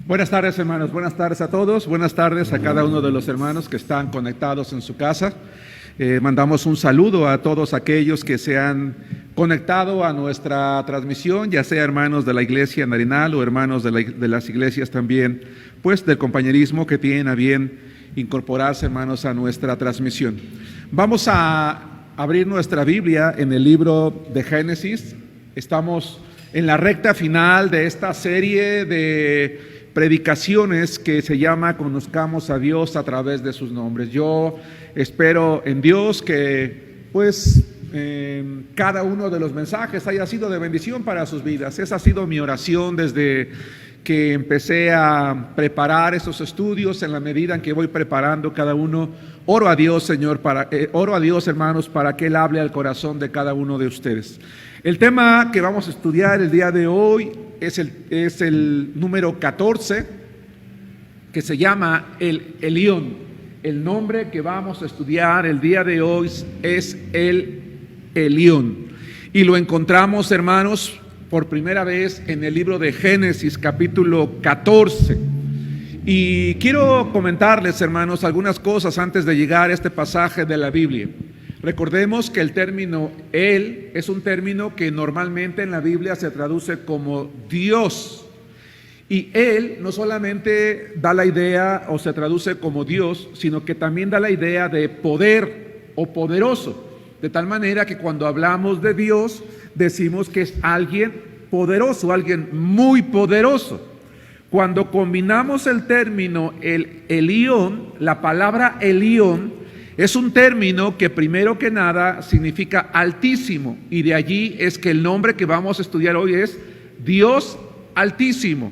Buenas tardes, hermanos, buenas tardes a todos, buenas tardes a cada uno de los hermanos que están conectados en su casa. Mandamos un saludo a todos aquellos que se han conectado a nuestra transmisión, ya sea hermanos de la iglesia en Arenal o hermanos de las iglesias también, pues del compañerismo que tienen a bien incorporarse, hermanos, a nuestra transmisión. Vamos a abrir nuestra Biblia en el libro de Génesis. Estamos en la recta final de esta serie de predicaciones que se llama Conozcamos a Dios a través de sus nombres. Yo espero en Dios que cada uno de los mensajes haya sido de bendición para sus vidas. Esa ha sido mi oración desde que empecé a preparar esos estudios. En la medida en que voy preparando cada uno, oro a Dios, Señor, oro a Dios, hermanos, para que Él hable al corazón de cada uno de ustedes. El tema que vamos a estudiar el día de hoy es el número 14, que se llama el Elión. El nombre que vamos a estudiar el día de hoy es el Elión. Y lo encontramos, hermanos, por primera vez en el libro de Génesis, capítulo 14. Y quiero comentarles, hermanos, algunas cosas antes de llegar a este pasaje de la Biblia. Recordemos que el término Él es un término que normalmente en la Biblia se traduce como Dios. Y Él no solamente da la idea o se traduce como Dios, sino que también da la idea de poder o poderoso. De tal manera que cuando hablamos de Dios, decimos que es alguien poderoso, alguien muy poderoso. Cuando combinamos el término el Elión, la palabra Elión es un término que primero que nada significa altísimo, y de allí es que el nombre que vamos a estudiar hoy es Dios Altísimo.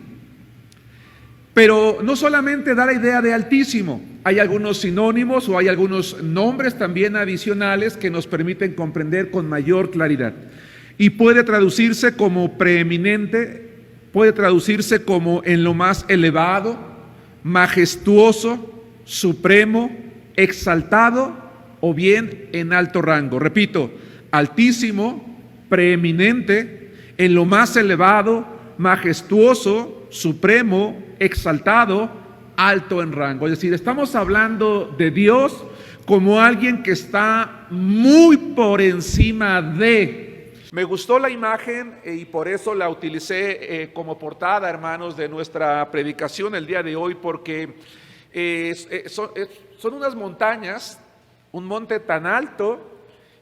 Pero no solamente da la idea de altísimo, hay algunos sinónimos o hay algunos nombres también adicionales que nos permiten comprender con mayor claridad. Y puede traducirse como preeminente, puede traducirse como en lo más elevado, majestuoso, supremo, exaltado o bien en alto rango. Repito, altísimo, preeminente, en lo más elevado, majestuoso, supremo, exaltado, alto en rango. Es decir, estamos hablando de Dios como alguien que está muy por encima de. Me gustó la imagen y por eso la utilicé como portada, hermanos, de nuestra predicación el día de hoy, porque son unas montañas, un monte tan alto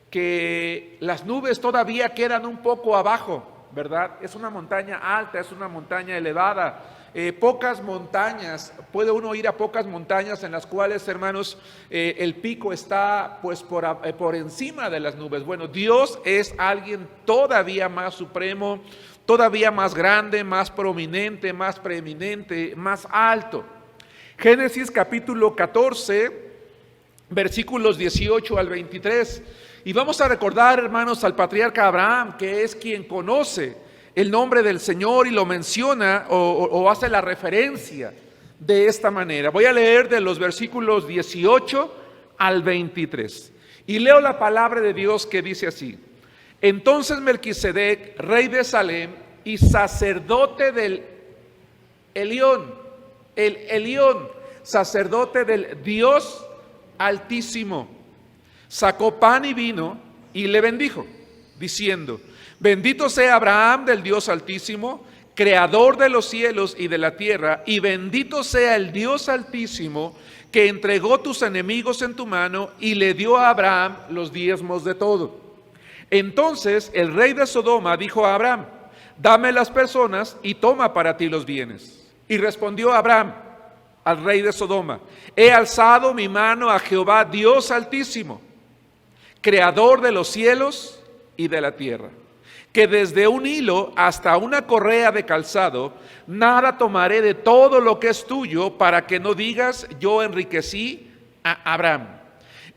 que las nubes todavía quedan un poco abajo, ¿verdad? Es una montaña alta, es una montaña elevada. Pocas montañas, puede uno ir a pocas montañas en las cuales, hermanos, el pico está pues por encima de las nubes. Bueno, Dios es alguien todavía más supremo, todavía más grande, más prominente, más preeminente, más alto. Génesis capítulo 14, versículos 18 al 23. Y vamos a recordar, hermanos, al patriarca Abraham, que es quien conoce el nombre del Señor y lo menciona o hace la referencia de esta manera. Voy a leer de los versículos 18 al 23. Y leo la palabra de Dios que dice así: Entonces Melquisedec, rey de Salem y sacerdote del Elión, el Elión, sacerdote del Dios Altísimo, sacó pan y vino y le bendijo, diciendo: Bendito sea Abraham del Dios Altísimo, creador de los cielos y de la tierra, y bendito sea el Dios Altísimo, que entregó tus enemigos en tu mano y le dio a Abraham los diezmos de todo. Entonces el rey de Sodoma dijo a Abraham: dame las personas y toma para ti los bienes. Y respondió Abraham al rey de Sodoma: he alzado mi mano a Jehová Dios Altísimo, creador de los cielos y de la tierra, que desde un hilo hasta una correa de calzado, nada tomaré de todo lo que es tuyo, para que no digas: yo enriquecí a Abraham.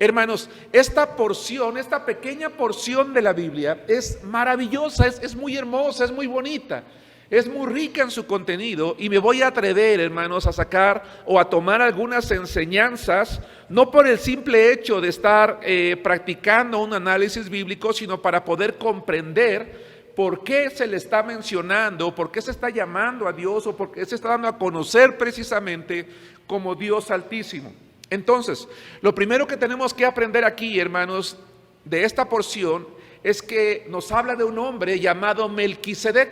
Hermanos, esta porción, esta pequeña porción de la Biblia es maravillosa, es muy hermosa, es muy bonita, es muy rica en su contenido, y me voy a atrever, hermanos, a sacar o a tomar algunas enseñanzas, no por el simple hecho de estar practicando un análisis bíblico, sino para poder comprender por qué se le está mencionando, por qué se está llamando a Dios, o por qué se está dando a conocer precisamente como Dios Altísimo. Entonces, lo primero que tenemos que aprender aquí, hermanos, de esta porción, es que nos habla de un hombre llamado Melquisedec.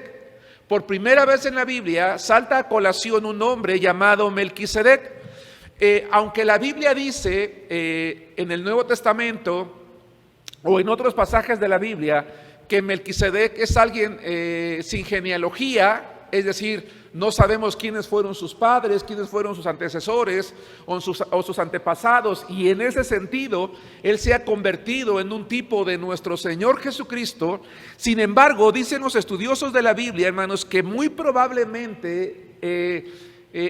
Por primera vez en la Biblia salta a colación un hombre llamado Melquisedec. Aunque la Biblia dice en el Nuevo Testamento o en otros pasajes de la Biblia que Melquisedec es alguien sin genealogía, es decir, no sabemos quiénes fueron sus padres, quiénes fueron sus antecesores o sus antepasados, y en ese sentido él se ha convertido en un tipo de nuestro Señor Jesucristo. Sin embargo, dicen los estudiosos de la Biblia, hermanos, que muy probablemente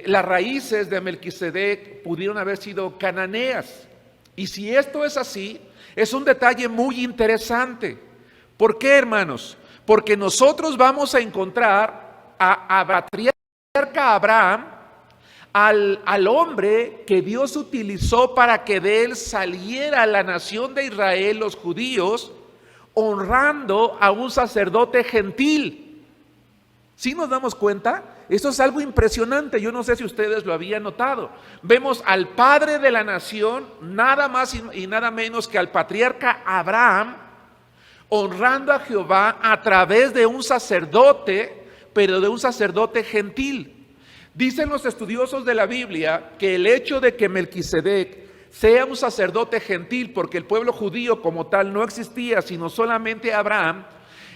las raíces de Melquisedec pudieron haber sido cananeas. Y si esto es así, es un detalle muy interesante. ¿Por qué, hermanos? Porque nosotros vamos a encontrar a patriarca Abraham, al hombre que Dios utilizó para que de él saliera la nación de Israel, los judíos, honrando a un sacerdote gentil. ¿Sí nos damos cuenta? Eso es algo impresionante. Yo no sé si ustedes lo habían notado. Vemos al padre de la nación, nada más y nada menos que al patriarca Abraham, honrando a Jehová a través de un sacerdote, pero de un sacerdote gentil. Dicen los estudiosos de la Biblia que el hecho de que Melquisedec sea un sacerdote gentil, porque el pueblo judío como tal no existía, sino solamente Abraham,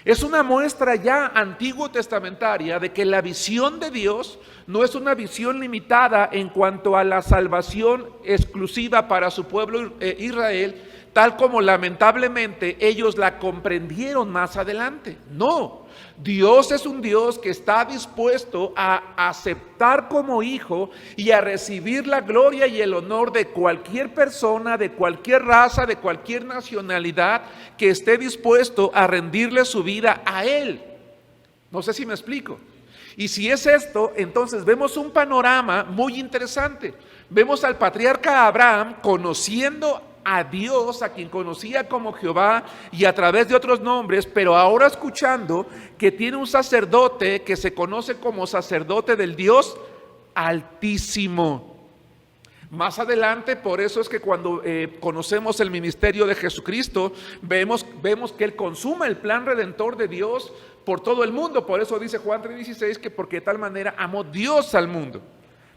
es una muestra ya antiguo testamentaria de que la visión de Dios no es una visión limitada en cuanto a la salvación exclusiva para su pueblo Israel, tal como lamentablemente ellos la comprendieron más adelante. No, Dios es un Dios que está dispuesto a aceptar como hijo y a recibir la gloria y el honor de cualquier persona, de cualquier raza, de cualquier nacionalidad que esté dispuesto a rendirle su vida a Él. No sé si me explico. Y si es esto, entonces vemos un panorama muy interesante. Vemos al patriarca Abraham conociendo a Dios, a quien conocía como Jehová y a través de otros nombres, pero ahora escuchando que tiene un sacerdote que se conoce como sacerdote del Dios Altísimo. Más adelante, por eso es que cuando conocemos el ministerio de Jesucristo, vemos que Él consuma el plan redentor de Dios por todo el mundo. Por eso dice Juan 3:16 que porque de tal manera amó Dios al mundo.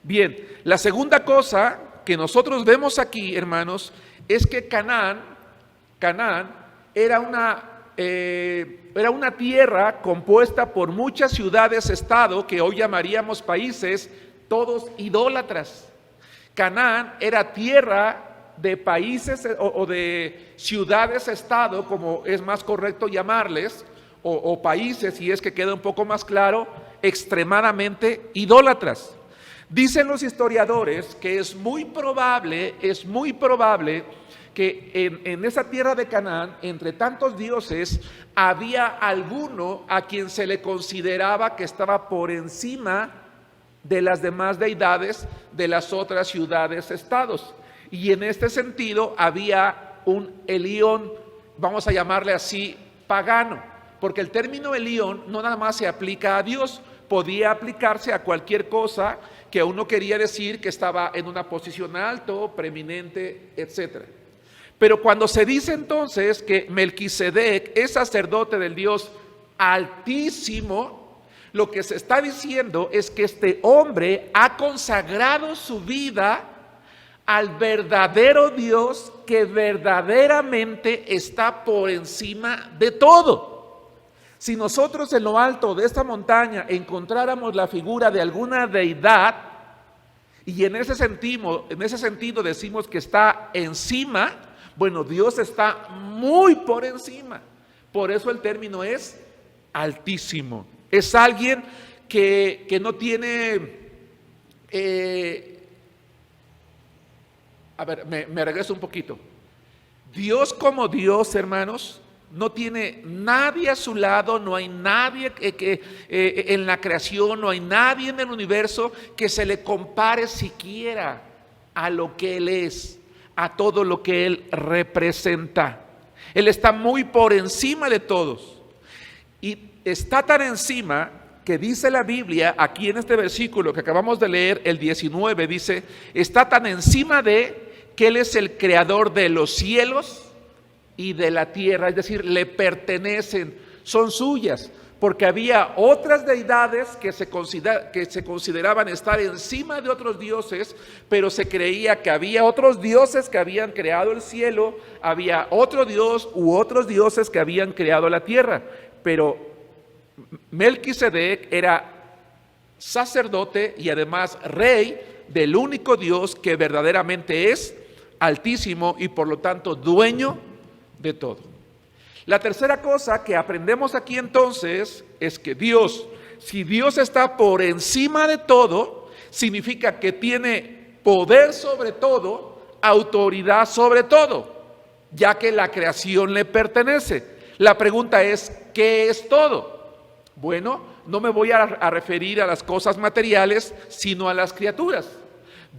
Bien, la segunda cosa que nosotros vemos aquí, hermanos, es que Canaán era una tierra compuesta por muchas ciudades-estado que hoy llamaríamos países, todos idólatras. Canaán era tierra de países o de ciudades-estado, como es más correcto llamarles, o países, y es que queda un poco más claro, extremadamente idólatras. Dicen los historiadores que es muy probable que en esa tierra de Canaán, entre tantos dioses, había alguno a quien se le consideraba que estaba por encima de las demás deidades de las otras ciudades-estados. Y en este sentido había un Elión, vamos a llamarle así, pagano, porque el término Elión no nada más se aplica a Dios, podía aplicarse a cualquier cosa que uno quería decir que estaba en una posición alto, preeminente, etc. Pero cuando se dice entonces que Melquisedec es sacerdote del Dios Altísimo, lo que se está diciendo es que este hombre ha consagrado su vida al verdadero Dios que verdaderamente está por encima de todo. Si nosotros en lo alto de esta montaña encontráramos la figura de alguna deidad, y en ese sentido decimos que está encima, bueno, Dios está muy por encima. Por eso el término es altísimo. Es alguien que no tiene... me regreso un poquito. Dios como Dios, hermanos, no tiene nadie a su lado, no hay nadie en la creación, no hay nadie en el universo que se le compare siquiera a lo que Él es, a todo lo que Él representa. Él está muy por encima de todos. Y está tan encima que dice la Biblia, aquí en este versículo que acabamos de leer, el 19, dice, está tan encima de que Él es el creador de los cielos y de la tierra, es decir, le pertenecen, son suyas, porque había otras deidades que se consideraban estar encima de otros dioses, pero se creía que había otros dioses que habían creado el cielo, había otro dios u otros dioses que habían creado la tierra, pero Melquisedec era sacerdote y además rey del único Dios que verdaderamente es altísimo y por lo tanto dueño de todo. La tercera cosa que aprendemos aquí entonces es que Dios, si Dios está por encima de todo, significa que tiene poder sobre todo, autoridad sobre todo, ya que la creación le pertenece. La pregunta es, ¿qué es todo? Bueno, no me voy a referir a las cosas materiales, sino a las criaturas.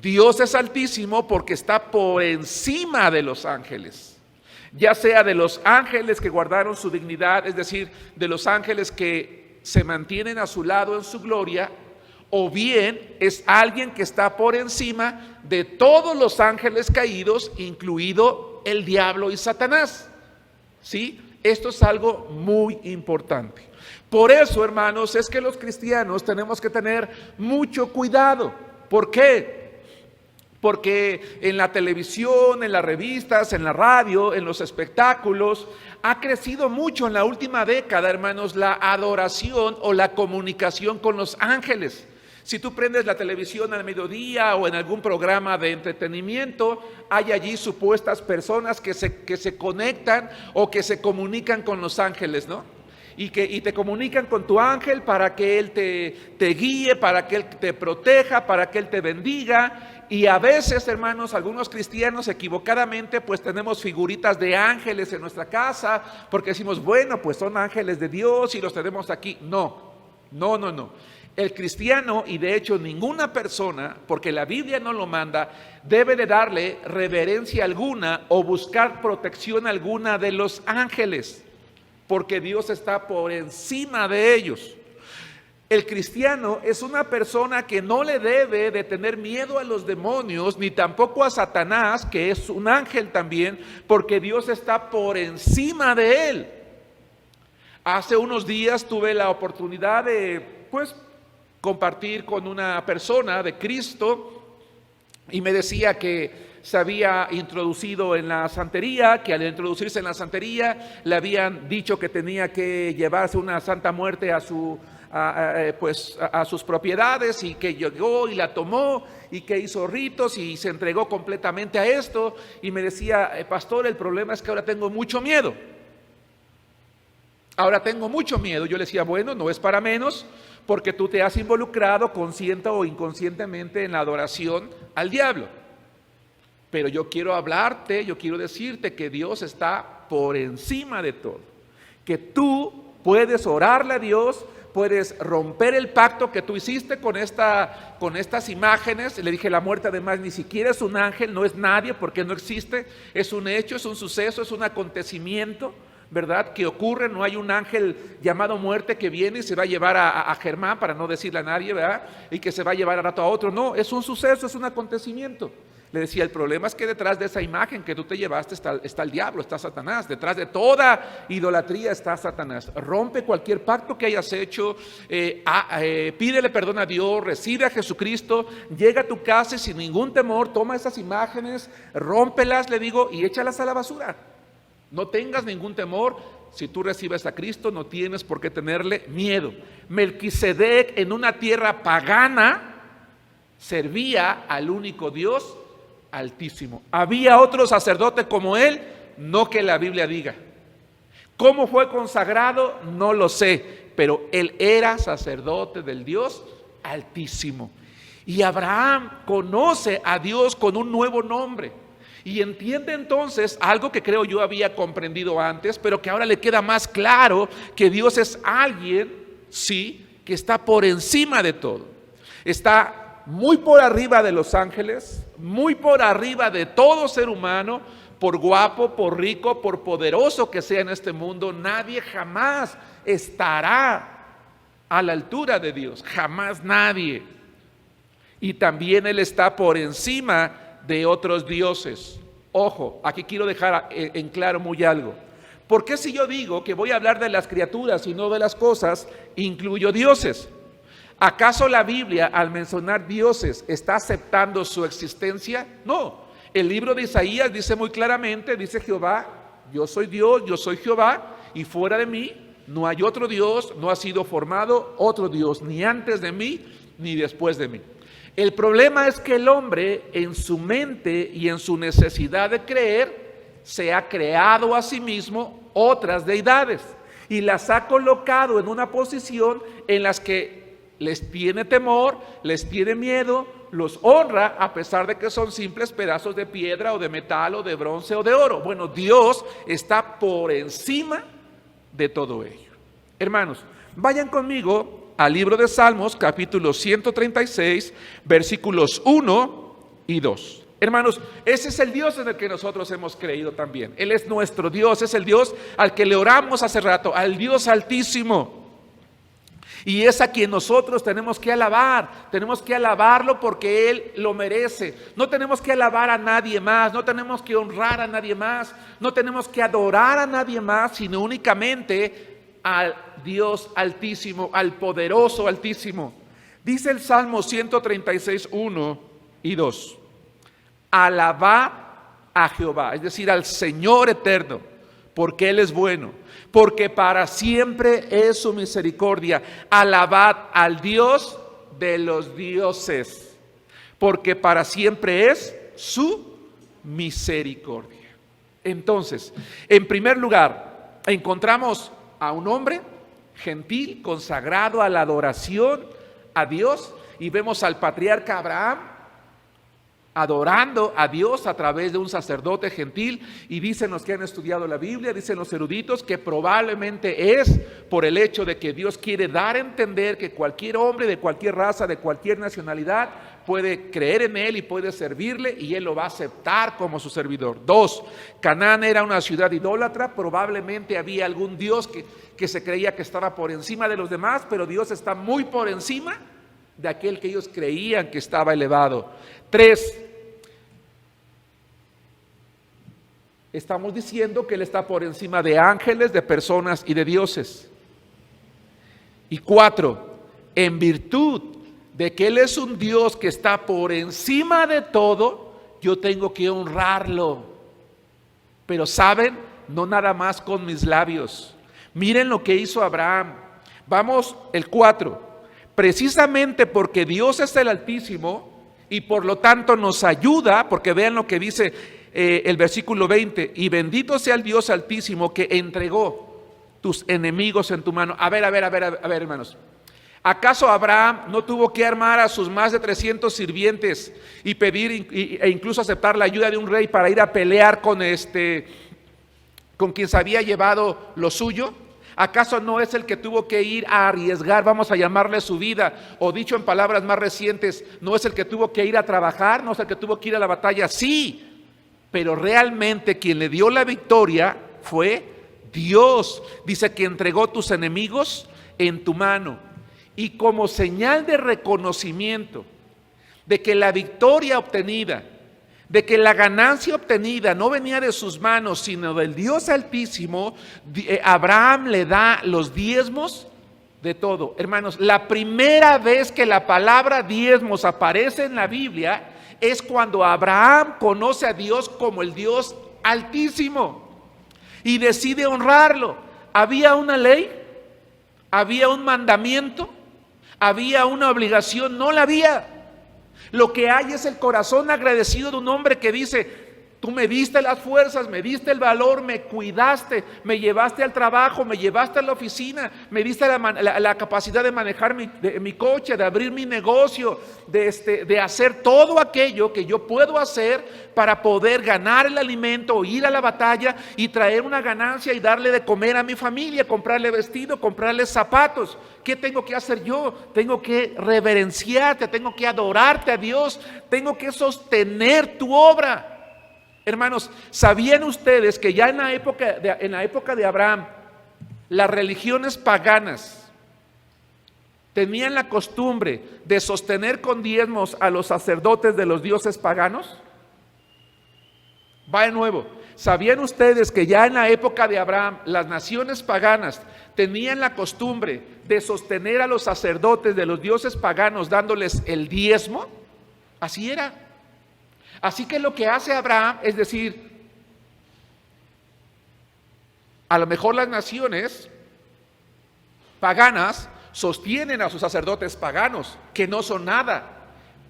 Dios es altísimo porque está por encima de los ángeles. Ya sea de los ángeles que guardaron su dignidad, es decir, de los ángeles que se mantienen a su lado en su gloria, o bien es alguien que está por encima de todos los ángeles caídos, incluido el diablo y Satanás. ¿Sí? Esto es algo muy importante. Por eso, hermanos, es que los cristianos tenemos que tener mucho cuidado. ¿Por qué? Porque en la televisión, en las revistas, en la radio, en los espectáculos, ha crecido mucho en la última década, hermanos, la adoración o la comunicación con los ángeles. Si tú prendes la televisión al mediodía o en algún programa de entretenimiento, hay allí supuestas personas que se conectan o que se comunican con los ángeles, ¿no? Y te comunican con tu ángel para que él te guíe, para que él te proteja, para que él te bendiga. Y a veces, hermanos, algunos cristianos equivocadamente pues tenemos figuritas de ángeles en nuestra casa porque decimos, bueno, pues son ángeles de Dios y los tenemos aquí. No. El cristiano, y de hecho ninguna persona, porque la Biblia no lo manda, debe de darle reverencia alguna o buscar protección alguna de los ángeles, porque Dios está por encima de ellos. El cristiano es una persona que no le debe de tener miedo a los demonios, ni tampoco a Satanás, que es un ángel también, porque Dios está por encima de él. Hace unos días tuve la oportunidad de, compartir con una persona de Cristo y me decía que se había introducido en la santería, que al introducirse en la santería le habían dicho que tenía que llevarse una santa muerte a sus propiedades, y que llegó y la tomó y que hizo ritos y se entregó completamente a esto, y me decía, pastor, el problema es que ahora tengo mucho miedo. Yo le decía, bueno, no es para menos, porque tú te has involucrado consciente o inconscientemente en la adoración al diablo. Pero yo quiero decirte que Dios está por encima de todo, que tú puedes orarle a Dios, puedes romper el pacto que tú hiciste con estas imágenes. Le dije, la muerte además ni siquiera es un ángel, no es nadie porque no existe, es un hecho, es un suceso, es un acontecimiento, ¿verdad?, que ocurre. No hay un ángel llamado muerte que viene y se va a llevar a Germán, para no decirle a nadie, ¿verdad?, y que se va a llevar a rato a otro. No, es un suceso, es un acontecimiento. Le decía, el problema es que detrás de esa imagen que tú te llevaste está el diablo, está Satanás. Detrás de toda idolatría está Satanás. Rompe cualquier pacto que hayas hecho, pídele perdón a Dios, recibe a Jesucristo, llega a tu casa y sin ningún temor toma esas imágenes, rómpelas, le digo, y échalas a la basura. No tengas ningún temor. Si tú recibes a Cristo, no tienes por qué tenerle miedo. Melquisedec, en una tierra pagana, servía al único Dios Altísimo. ¿Había otro sacerdote como él? No que la Biblia diga. ¿Cómo fue consagrado? No lo sé, pero él era sacerdote del Dios Altísimo. Y Abraham conoce a Dios con un nuevo nombre y entiende entonces algo que creo yo había comprendido antes, pero que ahora le queda más claro, que Dios es alguien, sí, que está por encima de todo. Está muy por arriba de los ángeles, muy por arriba de todo ser humano. Por guapo, por rico, por poderoso que sea en este mundo, nadie jamás estará a la altura de Dios, jamás nadie. Y también Él está por encima de otros dioses. Ojo, aquí quiero dejar en claro muy algo. ¿Por qué si yo digo que voy a hablar de las criaturas y no de las cosas, incluyo dioses? ¿Acaso la Biblia, al mencionar dioses, está aceptando su existencia? No. El libro de Isaías dice muy claramente, dice Jehová, yo soy Dios, yo soy Jehová, y fuera de mí no hay otro Dios, no ha sido formado otro Dios, ni antes de mí, ni después de mí. El problema es que el hombre, en su mente y en su necesidad de creer, se ha creado a sí mismo otras deidades, y las ha colocado en una posición en las que les tiene temor, les tiene miedo, los honra a pesar de que son simples pedazos de piedra o de metal o de bronce o de oro. Bueno, Dios está por encima de todo ello. Hermanos, vayan conmigo al libro de Salmos, capítulo 136, versículos 1 y 2. Hermanos, ese es el Dios en el que nosotros hemos creído también. Él es nuestro Dios, es el Dios al que le oramos hace rato, al Dios Altísimo. Y es a quien nosotros tenemos que alabarlo porque Él lo merece. No tenemos que alabar a nadie más, no tenemos que honrar a nadie más, no tenemos que adorar a nadie más, sino únicamente al Dios Altísimo, al poderoso Altísimo. Dice el Salmo 136, 1 y 2. Alabad a Jehová, es decir, al Señor eterno, porque Él es bueno, porque para siempre es su misericordia. Alabad al Dios de los dioses, porque para siempre es su misericordia. Entonces, en primer lugar, encontramos a un hombre gentil, consagrado a la adoración a Dios, y vemos al patriarca Abraham adorando a Dios a través de un sacerdote gentil, y dicen los que han estudiado la Biblia, dicen los eruditos, que probablemente es por el hecho de que Dios quiere dar a entender que cualquier hombre de cualquier raza, de cualquier nacionalidad, puede creer en Él y puede servirle, y Él lo va a aceptar como su servidor. 2, Canaán era una ciudad idólatra, probablemente había algún Dios que se creía que estaba por encima de los demás, pero Dios está muy por encima de aquel que ellos creían que estaba elevado. 3, estamos diciendo que Él está por encima de ángeles, de personas y de dioses. Y 4, en virtud de que Él es un Dios que está por encima de todo, yo tengo que honrarlo. Pero ¿saben? No nada más con mis labios. Miren lo que hizo Abraham. Vamos, el 4. Precisamente porque Dios es el Altísimo y por lo tanto nos ayuda, porque vean lo que dice el versículo 20, y bendito sea el Dios Altísimo que entregó tus enemigos en tu mano. A ver, hermanos. ¿Acaso Abraham no tuvo que armar a sus más de 300 sirvientes y pedir e incluso aceptar la ayuda de un rey para ir a pelear con quien se había llevado lo suyo? ¿Acaso no es el que tuvo que ir a arriesgar, vamos a llamarle, su vida? O dicho en palabras más recientes, ¿no es el que tuvo que ir a trabajar? ¿No es el que tuvo que ir a la batalla? Sí, pero realmente quien le dio la victoria fue Dios. Dice que entregó tus enemigos en tu mano. Y como señal de reconocimiento de que la victoria obtenida, de que la ganancia obtenida no venía de sus manos, sino del Dios Altísimo, Abraham le da los diezmos de todo. Hermanos, la primera vez que la palabra diezmos aparece en la Biblia es cuando Abraham conoce a Dios como el Dios Altísimo. y decide honrarlo. ¿Había una ley? ¿Había un mandamiento? ¿Había una obligación? No la había. Lo que hay es el corazón agradecido de un hombre que dice: tú me diste las fuerzas, me diste el valor, me cuidaste, me llevaste al trabajo, me llevaste a la oficina, me diste la capacidad de manejar mi coche, de abrir mi negocio, de hacer todo aquello que yo puedo hacer para poder ganar el alimento, ir a la batalla y traer una ganancia y darle de comer a mi familia, comprarle vestido, comprarle zapatos. ¿Qué tengo que hacer yo? Tengo que reverenciarte, tengo que adorarte a Dios, tengo que sostener tu obra. Hermanos, ¿sabían ustedes que ya en la época de Abraham, las religiones paganas tenían la costumbre de sostener con diezmos a los sacerdotes de los dioses paganos? Va de nuevo. ¿Sabían ustedes que ya en la época de Abraham, las naciones paganas tenían la costumbre de sostener a los sacerdotes de los dioses paganos dándoles el diezmo? Así era. Así que lo que hace Abraham es decir, a lo mejor las naciones paganas sostienen a sus sacerdotes paganos, que no son nada,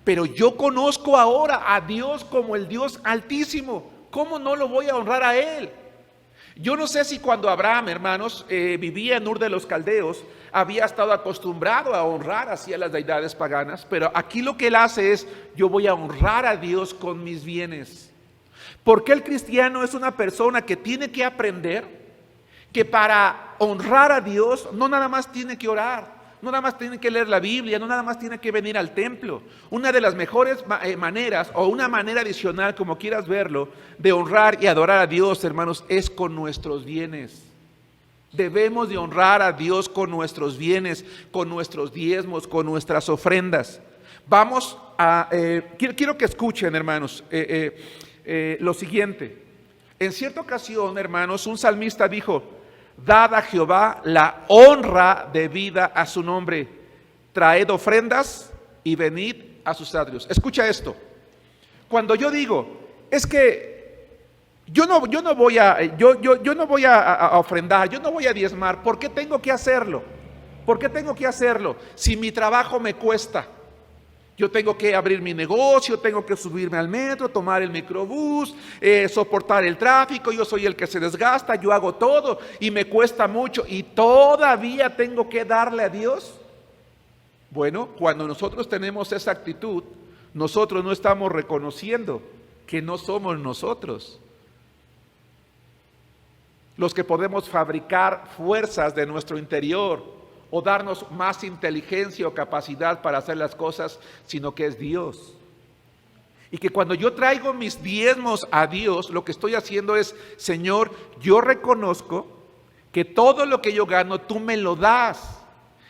pero yo conozco ahora a Dios como el Dios Altísimo. ¿Cómo no lo voy a honrar a Él? Yo no sé si cuando Abraham, hermanos, vivía en Ur de los Caldeos, había estado acostumbrado a honrar así a las deidades paganas, pero aquí lo que él hace es: yo voy a honrar a Dios con mis bienes. Porque el cristiano es una persona que tiene que aprender que para honrar a Dios no nada más tiene que orar, no nada más tiene que leer la Biblia, no nada más tiene que venir al templo. Una de las mejores maneras, o una manera adicional, como quieras verlo, de honrar y adorar a Dios, hermanos, es con nuestros bienes. Debemos de honrar a Dios con nuestros bienes, con nuestros diezmos, con nuestras ofrendas. Vamos a, quiero que escuchen, hermanos, lo siguiente. En cierta ocasión, hermanos, un salmista dijo: dad a Jehová la honra debida a su nombre, traed ofrendas y venid a sus atrios. Escucha esto. Cuando yo digo, es que yo no voy a ofrendar, yo no voy a diezmar, ¿por qué tengo que hacerlo? ¿Por qué tengo que hacerlo? Si mi trabajo me cuesta. Yo tengo que abrir mi negocio, tengo que subirme al metro, tomar el microbús, soportar el tráfico, yo soy el que se desgasta, yo hago todo y me cuesta mucho y todavía tengo que darle a Dios. Bueno, cuando nosotros tenemos esa actitud, nosotros no estamos reconociendo que no somos nosotros los que podemos fabricar fuerzas de nuestro interior o darnos más inteligencia o capacidad para hacer las cosas, sino que es Dios. Y que cuando yo traigo mis diezmos a Dios, lo que estoy haciendo es: Señor, yo reconozco que todo lo que yo gano, tú me lo das.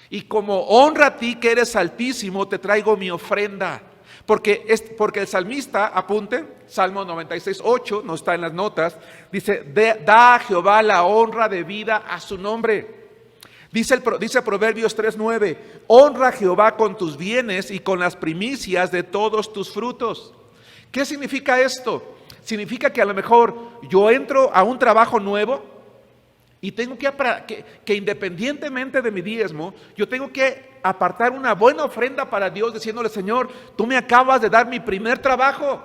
Y como honra a ti que eres altísimo, te traigo mi ofrenda. Porque el salmista, apunten, Salmo 96:8, no está en las notas, dice: da a Jehová la honra debida a su nombre. Dice Proverbios 3:9, honra a Jehová con tus bienes y con las primicias de todos tus frutos. ¿Qué significa esto? Significa que a lo mejor yo entro a un trabajo nuevo y tengo que independientemente de mi diezmo, yo tengo que apartar una buena ofrenda para Dios, diciéndole: Señor, tú me acabas de dar mi primer trabajo,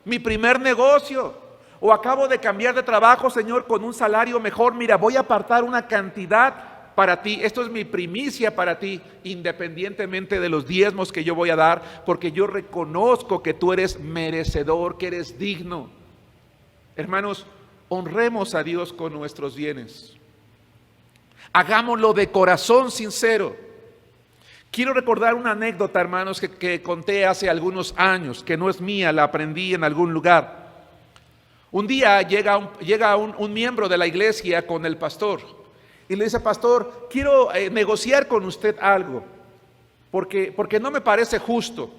mi primer negocio, o acabo de cambiar de trabajo, Señor, con un salario mejor. Mira, voy a apartar una cantidad para ti, esto es mi primicia para ti, independientemente de los diezmos que yo voy a dar, porque yo reconozco que tú eres merecedor, que eres digno. Hermanos, honremos a Dios con nuestros bienes. Hagámoslo de corazón sincero. Quiero recordar una anécdota, hermanos, que conté hace algunos años, que no es mía, la aprendí en algún lugar. Un día llega un miembro de la iglesia con el pastor y le dice: pastor, quiero negociar con usted algo, porque no me parece justo.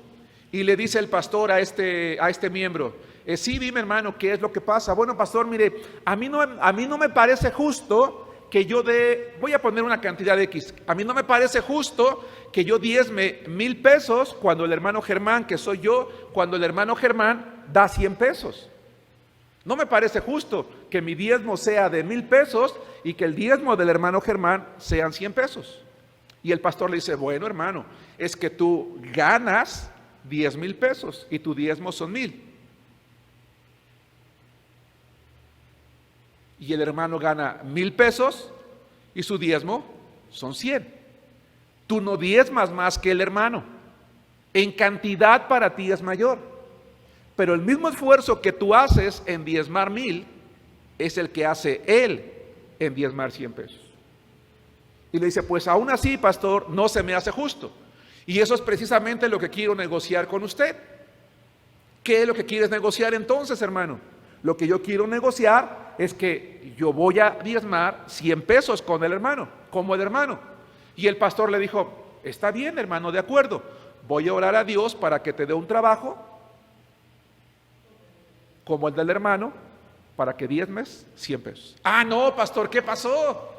Y le dice el pastor a este miembro: sí, dime, hermano, ¿qué es lo que pasa? Bueno, pastor, mire, a mí no me parece justo que yo voy a poner una cantidad de X, a mí no me parece justo que yo diezme 1,000 pesos cuando el hermano Germán, que soy yo, cuando el hermano Germán da 100 pesos. No me parece justo que mi diezmo sea de 1,000 pesos y que el diezmo del hermano Germán sean 100 pesos. Y el pastor le dice, bueno, hermano, es que tú ganas 10,000 pesos y tu diezmo son 1,000. Y el hermano gana 1,000 pesos y su diezmo son 100. Tú no diezmas más que el hermano. En cantidad para ti es mayor. Pero el mismo esfuerzo que tú haces en diezmar 1,000 es el que hace él en diezmar 100 pesos. Y le dice, pues aún así, pastor, no se me hace justo. Y eso es precisamente lo que quiero negociar con usted. ¿Qué es lo que quieres negociar entonces, hermano? Lo que yo quiero negociar es que yo voy a diezmar 100 pesos con el hermano, como el hermano. Y el pastor le dijo, está bien, hermano, de acuerdo. Voy a orar a Dios para que te dé un trabajo como el del hermano, para que diezmes 100 pesos. Ah, no, pastor, ¿qué pasó?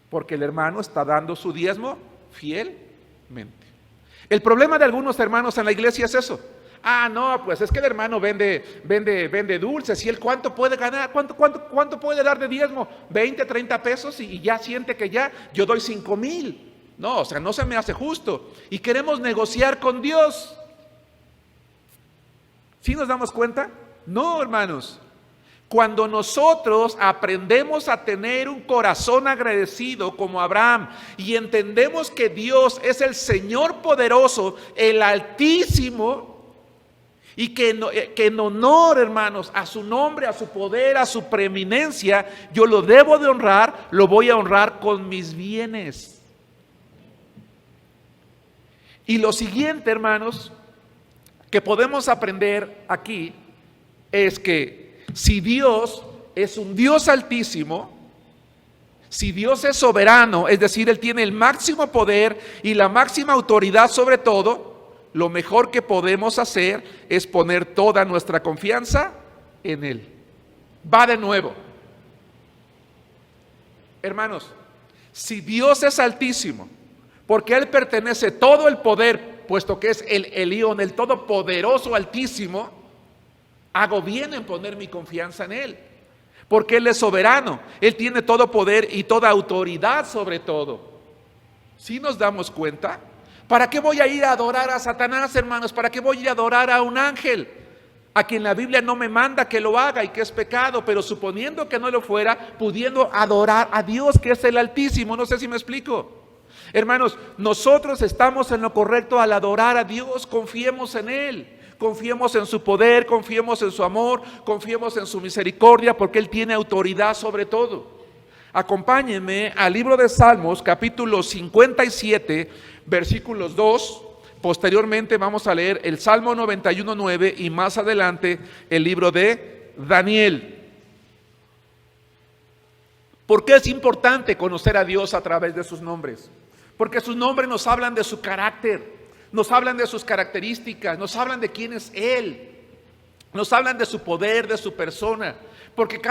Porque el hermano está dando su diezmo fielmente. El problema de algunos hermanos en la iglesia es eso. Ah, no, pues es que el hermano vende dulces y él ¿cuánto puede ganar? ¿Cuánto puede dar de diezmo? 20, 30 pesos y ya siente que ya yo doy 5,000. No, o sea, no se me hace justo. Y queremos negociar con Dios. ¿Sí nos damos cuenta? No, hermanos. Cuando nosotros aprendemos a tener un corazón agradecido como Abraham y entendemos que Dios es el Señor poderoso, el Altísimo, y que en honor, hermanos, a su nombre, a su poder, a su preeminencia, yo lo debo de honrar, lo voy a honrar con mis bienes. Y lo siguiente, hermanos, que podemos aprender aquí es que si Dios es un Dios altísimo, si Dios es soberano, es decir, Él tiene el máximo poder y la máxima autoridad sobre todo, lo mejor que podemos hacer es poner toda nuestra confianza en Él. Va de nuevo. Hermanos, si Dios es altísimo, porque Él pertenece todo el poder, puesto que es el Elión, el todopoderoso altísimo, hago bien en poner mi confianza en Él, porque Él es soberano, Él tiene todo poder y toda autoridad sobre todo. ¿Sí nos damos cuenta? ¿Para qué voy a ir a adorar a Satanás, hermanos? ¿Para qué voy a ir a adorar a un ángel? A quien la Biblia no me manda que lo haga y que es pecado, pero suponiendo que no lo fuera, pudiendo adorar a Dios que es el Altísimo. No sé si me explico. Hermanos, nosotros estamos en lo correcto al adorar a Dios, confiemos en Él. Confiemos en su poder, confiemos en su amor, confiemos en su misericordia, porque Él tiene autoridad sobre todo. Acompáñenme al libro de Salmos, capítulo 57, versículos 2. Posteriormente vamos a leer el Salmo 91:9 y más adelante el libro de Daniel. ¿Por qué es importante conocer a Dios a través de sus nombres? Porque sus nombres nos hablan de su carácter. Nos hablan de sus características, nos hablan de quién es Él, nos hablan de su poder, de su persona, porque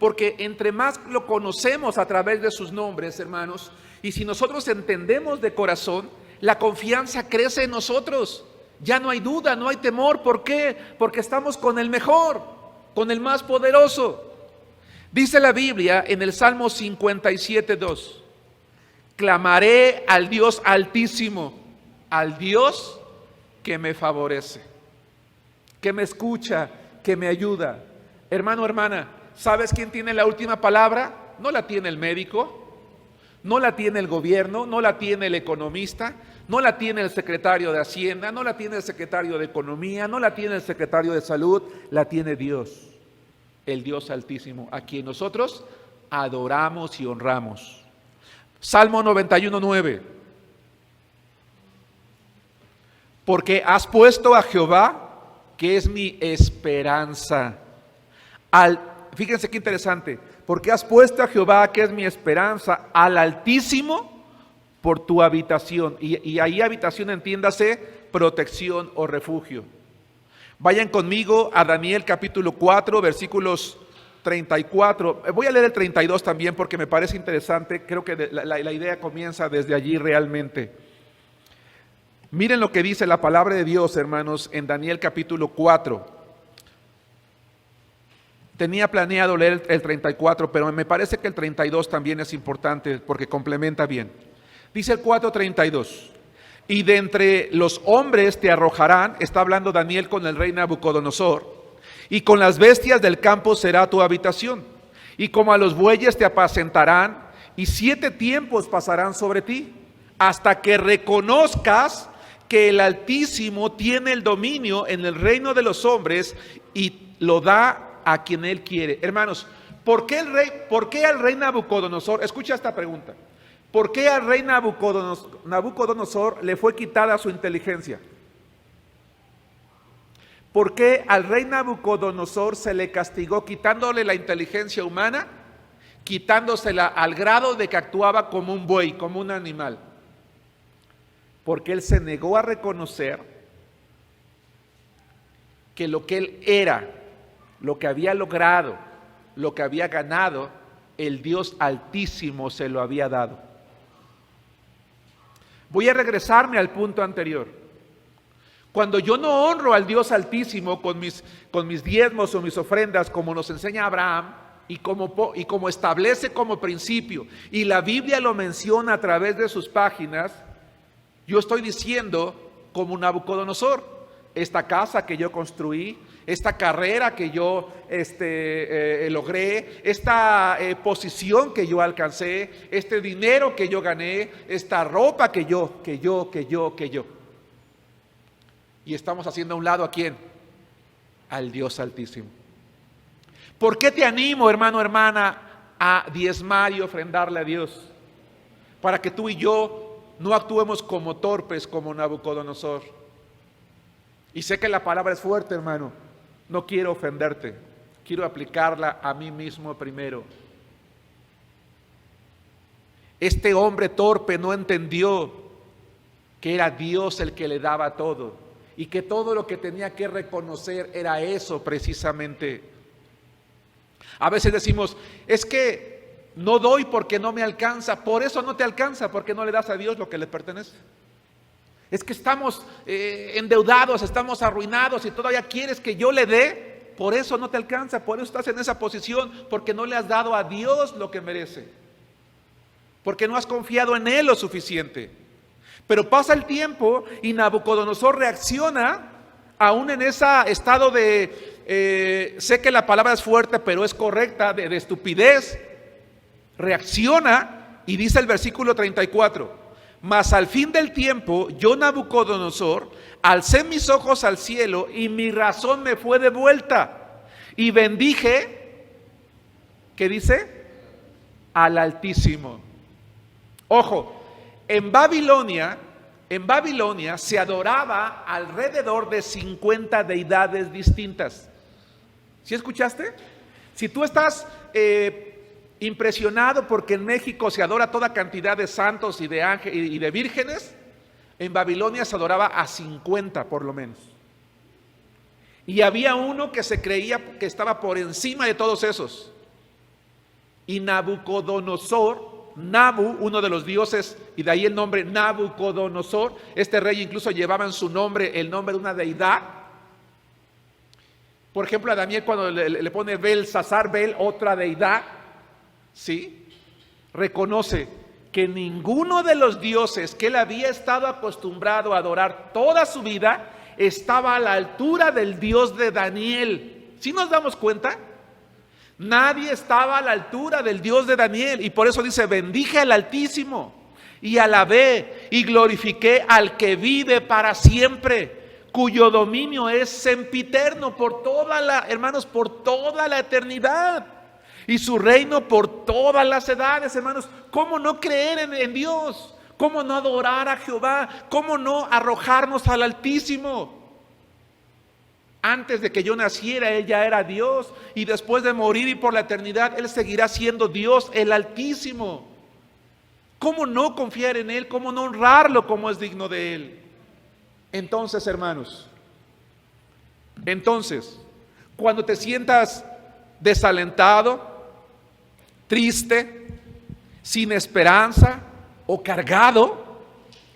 porque entre más lo conocemos a través de sus nombres, hermanos, y si nosotros entendemos de corazón, la confianza crece en nosotros, ya no hay duda, no hay temor. ¿Por qué? Porque estamos con el mejor, con el más poderoso. Dice la Biblia en el Salmo 57:2, clamaré al Dios altísimo, al Dios que me favorece, que me escucha, que me ayuda. Hermano, hermana, ¿sabes quién tiene la última palabra? No la tiene el médico, no la tiene el gobierno, no la tiene el economista, no la tiene el secretario de Hacienda, no la tiene el secretario de Economía, no la tiene el secretario de Salud, la tiene Dios, el Dios Altísimo, a quien nosotros adoramos y honramos. Salmo 91:9. Porque has puesto a Jehová, que es mi esperanza. Fíjense qué interesante. Porque has puesto a Jehová, que es mi esperanza, al Altísimo por tu habitación. Y ahí habitación, entiéndase, protección o refugio. Vayan conmigo a Daniel capítulo 4, versículos 34. Voy a leer el 32 también porque me parece interesante. Creo que la idea comienza desde allí realmente. Miren lo que dice la palabra de Dios, hermanos, en Daniel capítulo 4. Tenía planeado leer el 34, pero me parece que el 32 también es importante porque complementa bien. Dice el 4:32, y de entre los hombres te arrojarán, está hablando Daniel con el rey Nabucodonosor, y con las bestias del campo será tu habitación, y como a los bueyes te apacentarán, y 7 tiempos pasarán sobre ti, hasta que reconozcas que el Altísimo tiene el dominio en el reino de los hombres y lo da a quien él quiere. Hermanos, ¿por qué al rey Nabucodonosor? Escucha esta pregunta. ¿Por qué al rey Nabucodonosor le fue quitada su inteligencia? ¿Por qué al rey Nabucodonosor se le castigó quitándole la inteligencia humana, quitándosela al grado de que actuaba como un buey, como un animal? Porque él se negó a reconocer que lo que él era, lo que había logrado, lo que había ganado, el Dios Altísimo se lo había dado. Voy a regresarme al punto anterior. Cuando yo no honro al Dios Altísimo con mis diezmos o mis ofrendas, como nos enseña Abraham, y como establece como principio, y la Biblia lo menciona a través de sus páginas, yo estoy diciendo, como Nabucodonosor, esta casa que yo construí, esta carrera que yo logré, esta posición que yo alcancé, este dinero que yo gané, esta ropa que yo. Y estamos haciendo a un lado ¿a quién? Al Dios Altísimo. ¿Por qué te animo, hermano, hermana, a diezmar y ofrendarle a Dios? Para que tú y yo no actuemos como torpes, como Nabucodonosor. Y sé que la palabra es fuerte, hermano. No quiero ofenderte. Quiero aplicarla a mí mismo primero. Este hombre torpe no entendió que era Dios el que le daba todo y que todo lo que tenía que reconocer era eso precisamente. A veces decimos, es que no doy porque no me alcanza. Por eso no te alcanza, porque no le das a Dios lo que le pertenece. Es que estamos endeudados, estamos arruinados y todavía quieres que yo le dé. Por eso no te alcanza, por eso estás en esa posición, porque no le has dado a Dios lo que merece, porque no has confiado en Él lo suficiente. Pero pasa el tiempo y Nabucodonosor reacciona aún en ese estado de, sé que la palabra es fuerte, pero es correcta, de estupidez. Reacciona y dice el versículo 34, mas al fin del tiempo, yo Nabucodonosor, alcé mis ojos al cielo y mi razón me fue devuelta. Y bendije, ¿qué dice? Al Altísimo. Ojo, en Babilonia se adoraba alrededor de 50 deidades distintas. ¿Sí escuchaste? Si tú estás impresionado porque en México se adora toda cantidad de santos y de ángeles y de vírgenes, en Babilonia se adoraba a 50 por lo menos. Y había uno que se creía que estaba por encima de todos esos. Y Nabucodonosor, uno de los dioses, y de ahí el nombre Nabucodonosor, este rey incluso llevaba en su nombre el nombre de una deidad. Por ejemplo, a Daniel cuando le pone Belsasar, otra deidad, ¿sí? Reconoce que ninguno de los dioses que él había estado acostumbrado a adorar toda su vida estaba a la altura del Dios de Daniel. ¿Sí nos damos cuenta? Nadie estaba a la altura del Dios de Daniel, y por eso dice, bendije al Altísimo y alabé y glorifiqué al que vive para siempre, cuyo dominio es sempiterno por toda la eternidad, y su reino por todas las edades. Hermanos, ¿cómo no creer en Dios? ¿Cómo no adorar a Jehová? ¿Cómo no arrojarnos al Altísimo? Antes de que yo naciera, Él ya era Dios, y después de morir y por la eternidad, Él seguirá siendo Dios, el Altísimo. ¿Cómo no confiar en Él? ¿Cómo no honrarlo como es digno de Él? Entonces, hermanos, cuando te sientas desalentado, triste, sin esperanza o cargado,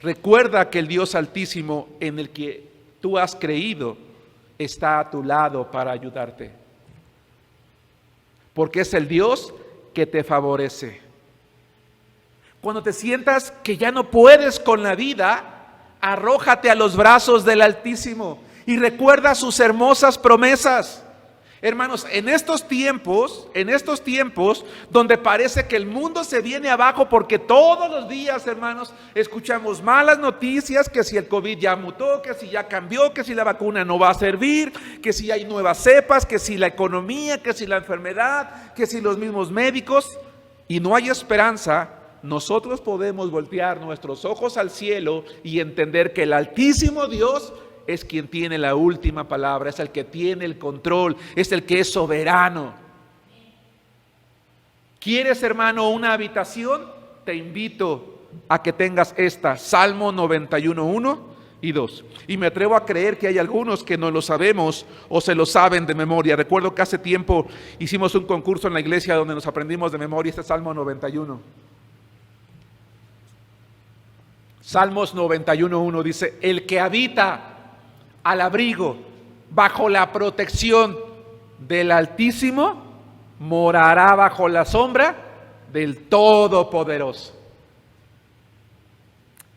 recuerda que el Dios Altísimo en el que tú has creído está a tu lado para ayudarte. porque es el Dios que te favorece. Cuando te sientas que ya no puedes con la vida, arrójate a los brazos del Altísimo y recuerda sus hermosas promesas. Hermanos, en estos tiempos donde parece que el mundo se viene abajo porque todos los días, hermanos, escuchamos malas noticias, que si el COVID ya mutó, que si ya cambió, que si la vacuna no va a servir, que si hay nuevas cepas, que si la economía, que si la enfermedad, que si los mismos médicos, y no hay esperanza, nosotros podemos voltear nuestros ojos al cielo y entender que el Altísimo Dios es quien tiene la última palabra, es el que tiene el control, es el que es soberano. ¿Quieres, hermano, una habitación? Te invito a que tengas esta, Salmo 91, 1 y 2. Y me atrevo a creer que hay algunos que no lo sabemos o se lo saben de memoria. Recuerdo que hace tiempo hicimos un concurso en la iglesia donde nos aprendimos de memoria este Salmo 91. Salmos 91, 1 dice: el que habita al abrigo, bajo la protección del Altísimo, morará bajo la sombra del Todopoderoso.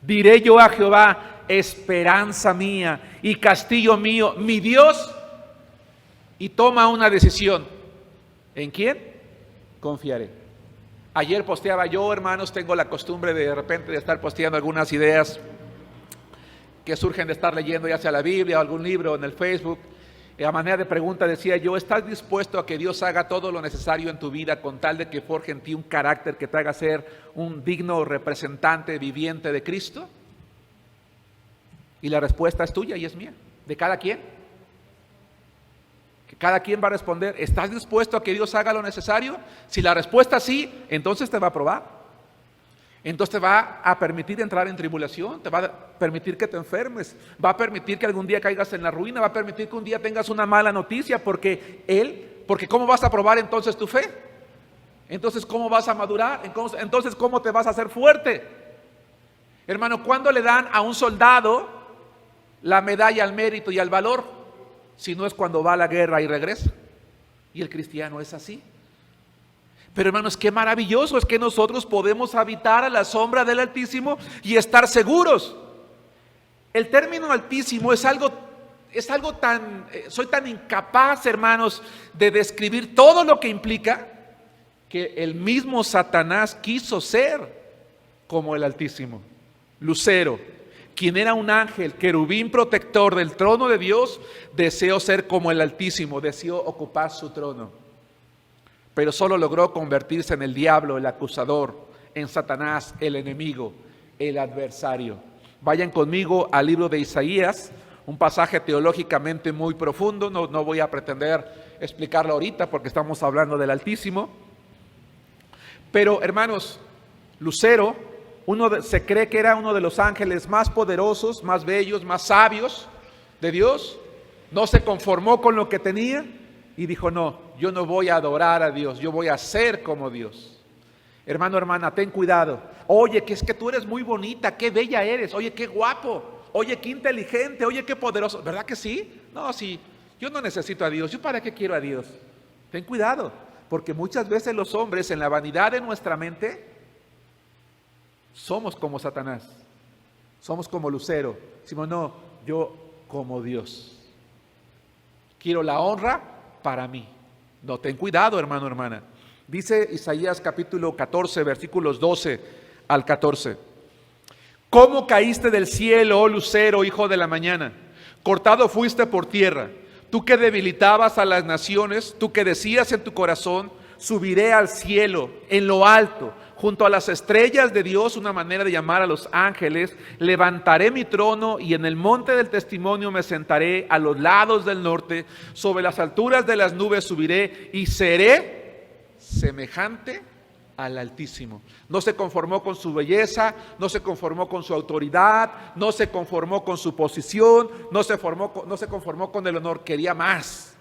Diré yo a Jehová, esperanza mía y castillo mío, mi Dios, y toma una decisión. ¿En quién confiaré? Ayer posteaba yo, hermanos, tengo la costumbre de repente de estar posteando algunas ideas que surgen de estar leyendo ya sea la Biblia o algún libro en el Facebook. A manera de pregunta decía yo: ¿estás dispuesto a que Dios haga todo lo necesario en tu vida con tal de que forje en ti un carácter que te haga ser un digno representante viviente de Cristo? Y la respuesta es tuya y es mía, de cada quien. Que cada quien va a responder: ¿estás dispuesto a que Dios haga lo necesario? Si la respuesta es sí, entonces te va a aprobar. Entonces te va a permitir entrar en tribulación, te va a permitir que te enfermes, va a permitir que algún día caigas en la ruina, va a permitir que un día tengas una mala noticia, porque ¿cómo vas a probar entonces tu fe? Entonces, ¿cómo vas a madurar? Entonces, ¿cómo te vas a hacer fuerte? Hermano, ¿cuándo le dan a un soldado la medalla al mérito y al valor? Si no es cuando va a la guerra y regresa. Y el cristiano es así. Pero hermanos, qué maravilloso es que nosotros podemos habitar a la sombra del Altísimo y estar seguros. El término Altísimo es algo tan, soy tan incapaz, hermanos, de describir todo lo que implica, que el mismo Satanás quiso ser como el Altísimo. Lucero, quien era un ángel, querubín protector del trono de Dios, deseó ser como el Altísimo, deseó ocupar su trono. Pero solo logró convertirse en el diablo, el acusador, en Satanás, el enemigo, el adversario. Vayan conmigo al libro de Isaías, un pasaje teológicamente muy profundo. No voy a pretender explicarlo ahorita porque estamos hablando del Altísimo. Pero hermanos, Lucero, se cree que era uno de los ángeles más poderosos, más bellos, más sabios de Dios. No se conformó con lo que tenía y dijo: no, yo no voy a adorar a Dios, yo voy a ser como Dios. Hermano, hermana, ten cuidado. Oye, que es que tú eres muy bonita, qué bella eres. Oye, qué guapo. Oye, qué inteligente. Oye, qué poderoso. ¿Verdad que sí? No, sí. Yo no necesito a Dios. ¿Yo para qué quiero a Dios? Ten cuidado, porque muchas veces los hombres, en la vanidad de nuestra mente, somos como Satanás. Somos como Lucero. Decimos: no, yo como Dios. Quiero la honra para mí. No, ten cuidado, hermano, hermana. Dice Isaías capítulo 14, versículos 12 al 14. ¿Cómo caíste del cielo, oh lucero, hijo de la mañana? Cortado fuiste por tierra. Tú que debilitabas a las naciones, tú que decías en tu corazón: subiré al cielo, en lo alto, junto a las estrellas de Dios, una manera de llamar a los ángeles. Levantaré mi trono y en el monte del testimonio me sentaré a los lados del norte. Sobre las alturas de las nubes subiré y seré semejante al Altísimo. No se conformó con su belleza, no se conformó con su autoridad, no se conformó con su posición, no se conformó con el honor, quería más.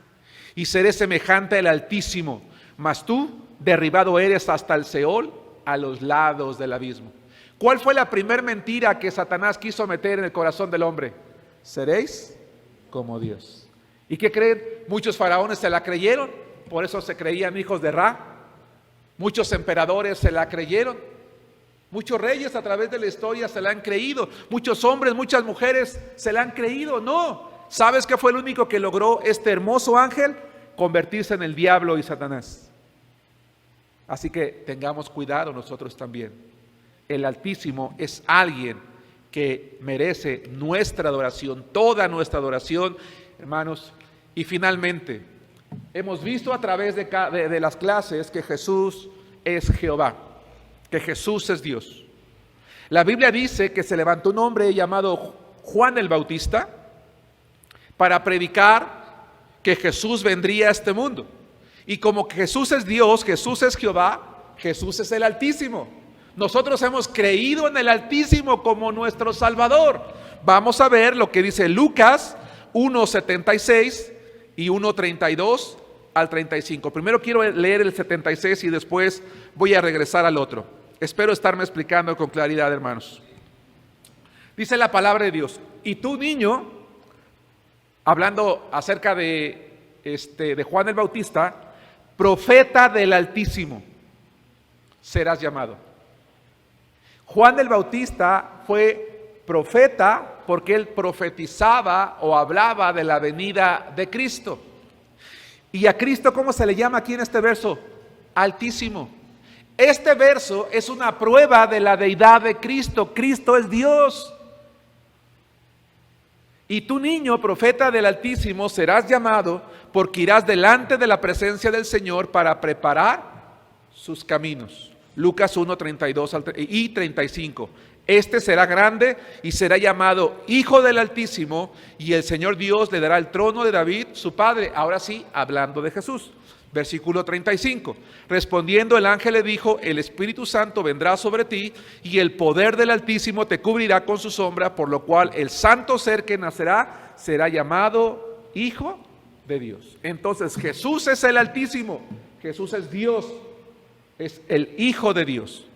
Y seré semejante al Altísimo. Mas tú, derribado eres hasta el Seol, a los lados del abismo. ¿Cuál fue la primer mentira que Satanás quiso meter en el corazón del hombre? Seréis como Dios. ¿Y qué creen? Muchos faraones se la creyeron. por eso se creían hijos de Ra. Muchos emperadores se la creyeron. Muchos reyes a través de la historia se la han creído. Muchos hombres, muchas mujeres se la han creído. No. ¿Sabes qué fue el único que logró este hermoso ángel? Convertirse en el diablo y Satanás. Así que tengamos cuidado nosotros también. El Altísimo es alguien que merece nuestra adoración, toda nuestra adoración, hermanos. Y finalmente, hemos visto a través de las clases que Jesús es Jehová, que Jesús es Dios. La Biblia dice que se levantó un hombre llamado Juan el Bautista para predicar que Jesús vendría a este mundo. Y como que Jesús es Dios, Jesús es Jehová, Jesús es el Altísimo. Nosotros hemos creído en el Altísimo como nuestro Salvador. Vamos a ver lo que dice Lucas 1:76 y 1:32 al 35. Primero quiero leer el 76 y después voy a regresar al otro. Espero estarme explicando con claridad, hermanos. Dice la palabra de Dios: y tú, niño, hablando acerca de Juan el Bautista, profeta del Altísimo serás llamado. Juan el Bautista fue profeta porque él profetizaba o hablaba de la venida de Cristo. Y a Cristo, ¿cómo se le llama aquí en este verso? Altísimo. Este verso es una prueba de la deidad de Cristo. Cristo es Dios. Y tú, niño, profeta del Altísimo, serás llamado porque irás delante de la presencia del Señor para preparar sus caminos. Lucas 1:32 y 35. Este será grande y será llamado Hijo del Altísimo, y el Señor Dios le dará el trono de David, su padre. Ahora sí, hablando de Jesús. Versículo 35. Respondiendo el ángel le dijo: el Espíritu Santo vendrá sobre ti, y el poder del Altísimo te cubrirá con su sombra, por lo cual el santo ser que nacerá será llamado Hijo de Dios. Entonces Jesús es el Altísimo, Jesús es Dios, es el Hijo de Dios.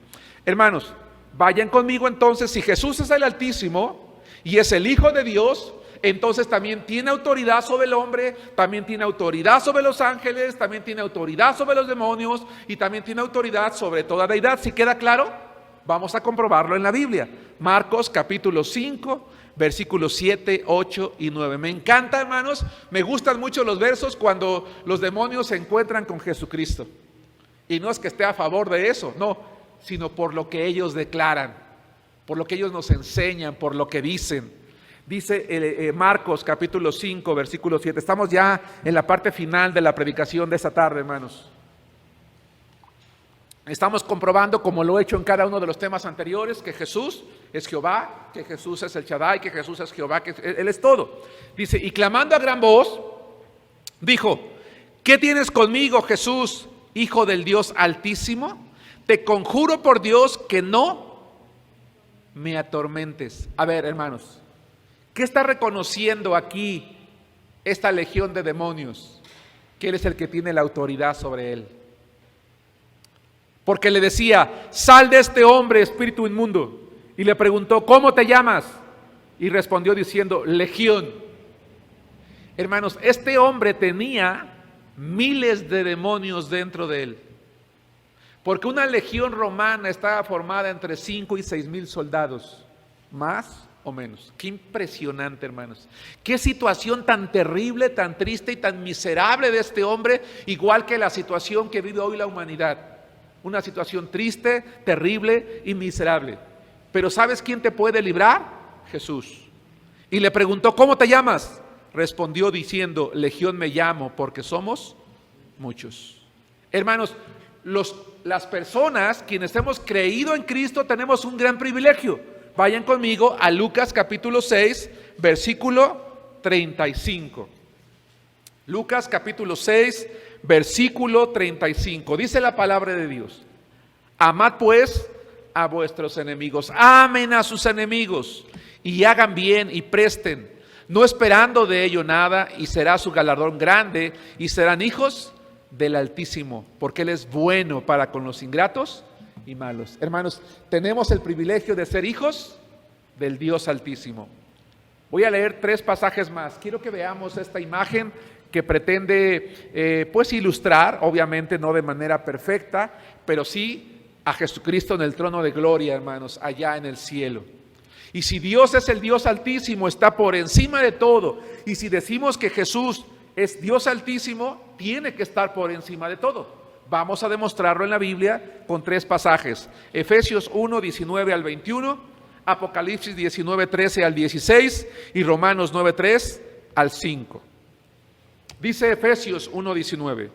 Hermanos, vayan conmigo entonces. Si Jesús es el Altísimo y es el Hijo de Dios, entonces también tiene autoridad sobre el hombre, también tiene autoridad sobre los ángeles, también tiene autoridad sobre los demonios y también tiene autoridad sobre toda deidad. ¿Sí queda claro? Vamos a comprobarlo en la Biblia. Marcos capítulo 5, versículos 7, 8 y 9. Me encanta, hermanos, me gustan mucho los versos cuando los demonios se encuentran con Jesucristo. Y no es que esté a favor de eso, no, sino por lo que ellos declaran, por lo que ellos nos enseñan, por lo que dicen. Dice Marcos capítulo 5, versículo 7. Estamos ya en la parte final de la predicación de esta tarde, hermanos. Estamos comprobando, como lo he hecho en cada uno de los temas anteriores, que Jesús es Jehová, que Jesús es el Shaddai, que Jesús es Jehová, que Él es todo. Dice: y clamando a gran voz, dijo: ¿qué tienes conmigo, Jesús, Hijo del Dios Altísimo? Te conjuro por Dios que no me atormentes. A ver, hermanos, ¿qué está reconociendo aquí esta legión de demonios? Que Él es el que tiene la autoridad sobre él. Porque le decía: sal de este hombre, espíritu inmundo. Y le preguntó: ¿cómo te llamas? Y respondió diciendo: Legión. Hermanos, este hombre tenía miles de demonios dentro de él. Porque una legión romana estaba formada entre 5 y 6 mil soldados, más o menos. Qué impresionante, hermanos. Qué situación tan terrible, tan triste y tan miserable de este hombre, igual que la situación que vive hoy la humanidad. Una situación triste, terrible y miserable. Pero ¿sabes quién te puede librar? Jesús. Y le preguntó: ¿cómo te llamas? Respondió diciendo: Legión me llamo, porque somos muchos. Hermanos, las personas quienes hemos creído en Cristo tenemos un gran privilegio. Vayan conmigo a Lucas capítulo 6, versículo 35. Lucas capítulo 6, versículo 35. Dice la palabra de Dios: amad pues a vuestros enemigos, amen a sus enemigos y hagan bien y presten, no esperando de ello nada, y será su galardón grande, y serán hijos del Altísimo, porque Él es bueno para con los ingratos y malos. Hermanos, tenemos el privilegio de ser hijos del Dios Altísimo. Voy a leer 3 pasajes más. Quiero que veamos esta imagen que pretende pues ilustrar, obviamente no de manera perfecta, pero sí a Jesucristo en el trono de gloria, hermanos, allá en el cielo. Y si Dios es el Dios altísimo, está por encima de todo, y si decimos que Jesús es Dios altísimo, tiene que estar por encima de todo. Vamos a demostrarlo en la Biblia con 3 pasajes: Efesios 1, 19 al 21, Apocalipsis 19, 13 al 16 y Romanos 9, 3 al 5. Dice Efesios 1, 19: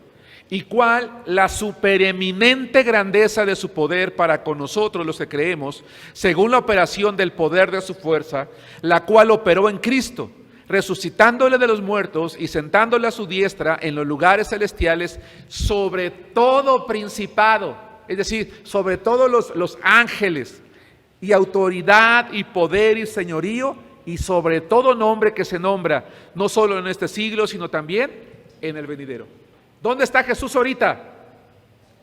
y cuál la supereminente grandeza de su poder para con nosotros los que creemos, según la operación del poder de su fuerza, la cual operó en Cristo, resucitándole de los muertos y sentándole a su diestra en los lugares celestiales, sobre todo principado, es decir, sobre todos los ángeles, y autoridad y poder y señorío, y sobre todo nombre que se nombra, no solo en este siglo, sino también en el venidero. ¿Dónde está Jesús ahorita?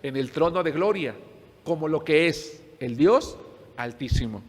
En el trono de gloria, como lo que es el Dios altísimo.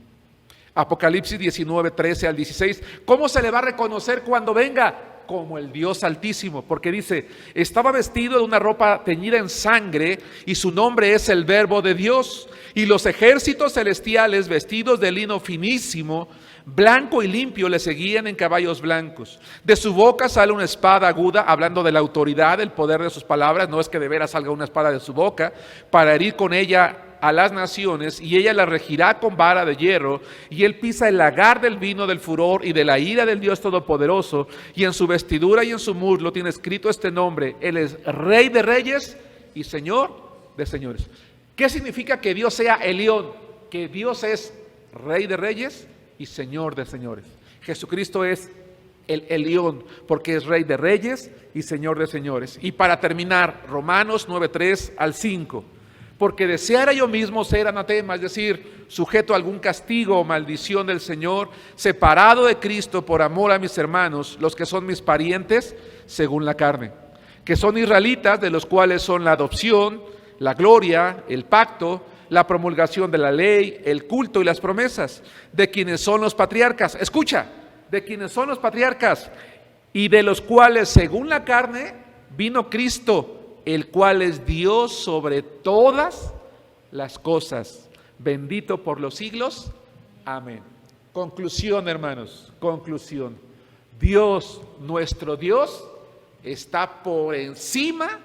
Apocalipsis 19, 13 al 16. ¿Cómo se le va a reconocer cuando venga? Como el Dios altísimo, porque dice: estaba vestido de una ropa teñida en sangre, y su nombre es el Verbo de Dios, y los ejércitos celestiales, vestidos de lino finísimo, blanco y limpio, le seguían en caballos blancos. De su boca sale una espada aguda, hablando de la autoridad, el poder de sus palabras. No es que de veras salga una espada de su boca, para herir con ella a las naciones, y ella la regirá con vara de hierro, y él pisa el lagar del vino del furor y de la ira del Dios Todopoderoso, y en su vestidura y en su muslo tiene escrito este nombre: él es Rey de Reyes y Señor de Señores. ¿Qué significa que Dios sea Elión? Que Dios es Rey de Reyes y Señor de Señores. Jesucristo es el Elión, porque es Rey de Reyes y Señor de Señores. Y para terminar, Romanos 9, 3 al 5. Porque deseara yo mismo ser anatema, es decir, sujeto a algún castigo o maldición del Señor, separado de Cristo por amor a mis hermanos, los que son mis parientes según la carne, que son israelitas, de los cuales son la adopción, la gloria, el pacto, la promulgación de la ley, el culto y las promesas, de quienes son los patriarcas. Escucha, de quienes son los patriarcas, y de los cuales según la carne vino Cristo, el cual es Dios sobre todas las cosas, bendito por los siglos. Amén. Conclusión, hermanos, conclusión. Dios, nuestro Dios, está por encima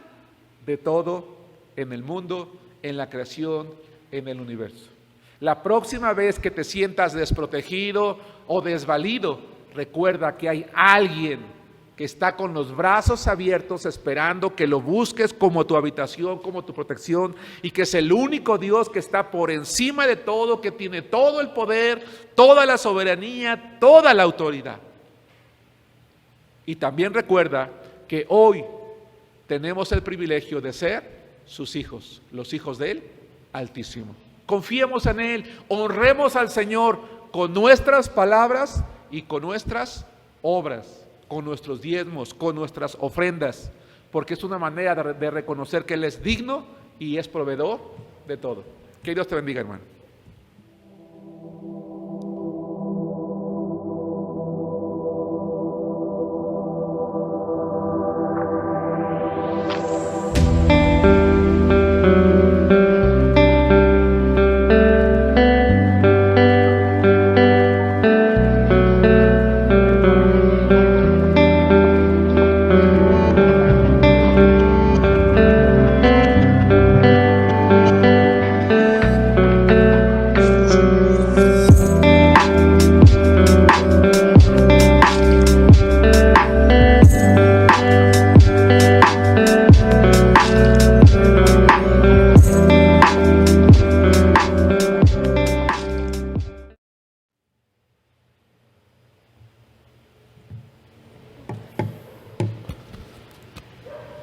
de todo en el mundo, en la creación, en el universo. La próxima vez que te sientas desprotegido o desvalido, recuerda que hay alguien que está con los brazos abiertos esperando que lo busques como tu habitación, como tu protección, y que es el único Dios que está por encima de todo, que tiene todo el poder, toda la soberanía, toda la autoridad. Y también recuerda que hoy tenemos el privilegio de ser sus hijos, los hijos de Él Altísimo. Confiemos en Él, honremos al Señor con nuestras palabras y con nuestras obras, con nuestros diezmos, con nuestras ofrendas, porque es una manera de reconocer que Él es digno y es proveedor de todo. Que Dios te bendiga, hermano.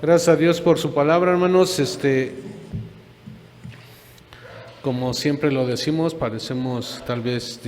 Gracias a Dios por su palabra, hermanos. Como siempre lo decimos, parecemos tal vez